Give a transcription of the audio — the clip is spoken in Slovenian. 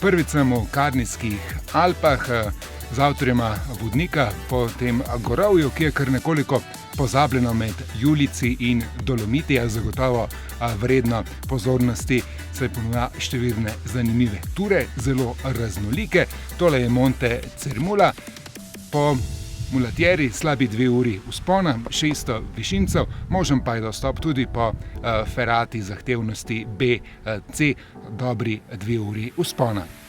Prvič sem v Karnijskih Alpah z avtorjema vodnika po tem gorovju, ki je kar nekoliko pozabljeno med Julijci in Dolomiti, a zagotovo vredno pozornosti, saj ponuja številne zanimive ture, zelo raznolike. Tole je Monte Cermula, po mulatjeri slabi 2 uri vzpona, 600 višincev, možen pa je dostop tudi po ferati zahtevnosti B, C, dobri 2 uri vzpona.